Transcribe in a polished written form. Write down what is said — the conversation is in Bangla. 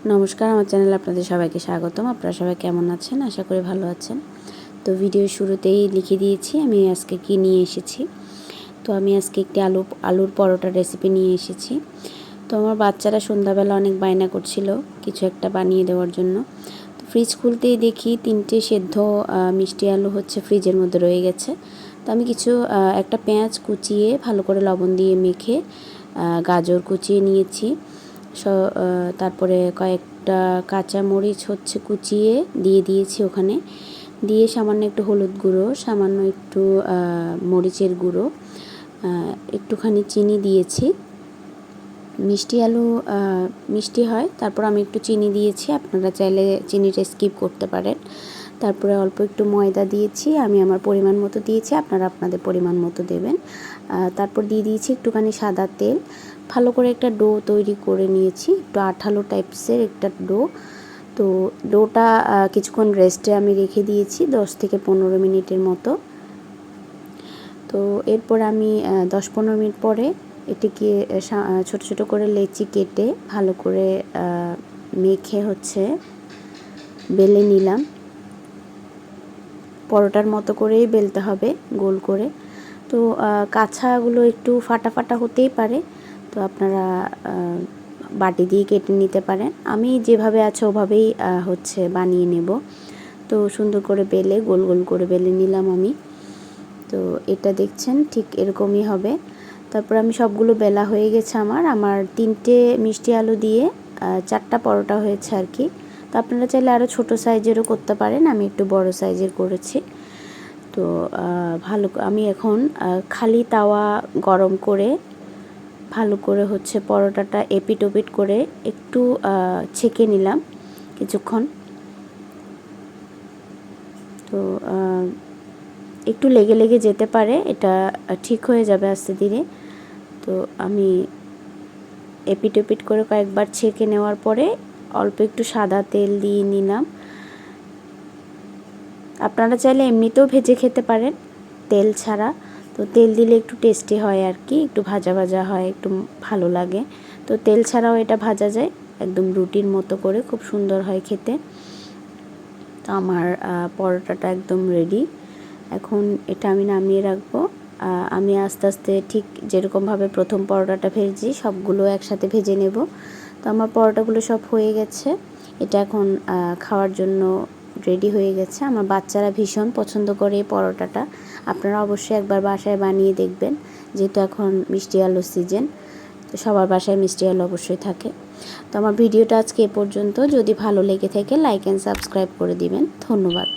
নমস্কার, আমার চ্যানেলে আপনাদের সবাইকে স্বাগতম। আপনারা সবাই কেমন আছেন? আশা করি ভালো আছেন। তো ভিডিওর শুরুতেই লিখে দিয়েছি আমি আজকে কি নিয়ে এসেছি। তো আমি আজকে একটি আলুর পরোটার রেসিপি নিয়ে এসেছি। তো আমার বাচ্চারা সন্ধ্যাবেলা অনেক বায়না করছিল কিছু একটা বানিয়ে দেওয়ার জন্য। তো ফ্রিজ খুলতেই দেখি 3টে সেদ্ধ মিষ্টি আলু ফ্রিজের মধ্যে রয়ে গেছে। তো আমি একটা পেঁয়াজ কুচিয়ে ভালো করে লবণ দিয়ে মেখে গাজর কুচিয়ে নিয়েছি। তারপরে কয়েকটা কাঁচা মরিচ কুচিয়ে দিয়ে দিয়েছি ওখানে। দিয়ে সামান্য একটু হলুদ গুঁড়ো, সামান্য একটু মরিচের গুঁড়ো, একটুখানি চিনি দিয়েছি। মিষ্টি আলু মিষ্টি হয়, তারপর আমি একটু চিনি দিয়েছি, আপনারা চাইলে চিনিটা স্কিপ করতে পারেন। তারপরে অল্প একটু ময়দা দিয়েছি, আমি আমার পরিমাণ মতো দিয়েছি, আপনারা আপনাদের পরিমাণ মতো দেবেন। তারপর দিয়ে দিয়েছি একটুখানি সাদা তেল। ভালো করে একটা ডো তৈরি করে নিয়েছি, একটু আঠালো টাইপসের একটা ডো। তো ডোটা কিছুক্ষণ রেস্টে আমি রেখে দিয়েছি 10 থেকে 15 মিনিটের মতো। তো এরপর আমি 10-15 মিনিট পরে এটিকে ছোট ছোট করে লেচি কেটে ভালো করে মেখে বেলে নিলাম। পরোটার মতো করেই বেলতে হবে, গোল করে। তো কাছাগুলো একটু ফাটা ফাটা হতেই পারে, তো আপনারা বাটি দিয়ে কেটে নিতে পারেন। আমি যেভাবে আছে ওভাবেই বানিয়ে নেব। তো সুন্দর করে বেলে গোল গোল করে বেলে নিলাম আমি। তো এটা দেখছেন ঠিক এরকমই হবে। তারপর আমি সবগুলো বেলা হয়ে গেছে আমার 3টে মিষ্টি আলু দিয়ে 4টা পরোটা হয়েছে আর কি। তো আপনারা চাইলে আরও ছোটো সাইজেরও করতে পারেন, আমি একটু বড় সাইজের করেছি। তো আমি এখন খালি তাওয়া গরম করে ভালো করে পরোটাটা এপিট ওপিট করে একটু ছেঁকে নিলাম কিছুক্ষণ। তো একটু লেগে লেগে যেতে পারে, এটা ঠিক হয়ে যাবে আস্তে ধীরে। তো আমি এপিট ওপিট করে কয়েকবার ছেঁকে নেওয়ার পরে অল্প একটু সাদা তেল দিয়ে নিলাম। আপনারা চাইলে এমনিতেও ভেজে খেতে পারেন তেল ছাড়া। তো তেল দিলে একটু টেস্টি হয় আর কি, একটু ভাজা ভাজা হয়, একটু ভালো লাগে। তো তেল ছাড়াও এটা ভাজা যায় একদম রুটির মতো করে, খুব সুন্দর হয় খেতে। তো আমার পরোটাটা একদম রেডি। এখন এটা আমি নামিয়ে রাখবো। আমি আস্তে আস্তে ঠিক যেরকমভাবে প্রথম পরোটাটা ভেজেছি সবগুলো একসাথে ভেজে নেব। তো আমার পরোটাগুলো সব হয়ে গেছে, এটা এখন খাওয়ার জন্য রেডি হয়ে গেছে। আমার বাচ্চারা ভীষণ পছন্দ করে এই পরোটাটা। আপনারা অবশ্যই একবার বাসায় বানিয়ে দেখবেন, যেহেতু এখন মিষ্টি আলুর সিজন, তো সবার বাসায় মিষ্টি আলু অবশ্যই থাকে। তো আমার ভিডিওটা আজকে এ পর্যন্ত। যদি ভালো লেগে থাকে লাইক অ্যান্ড সাবস্ক্রাইব করে দিবেন। ধন্যবাদ।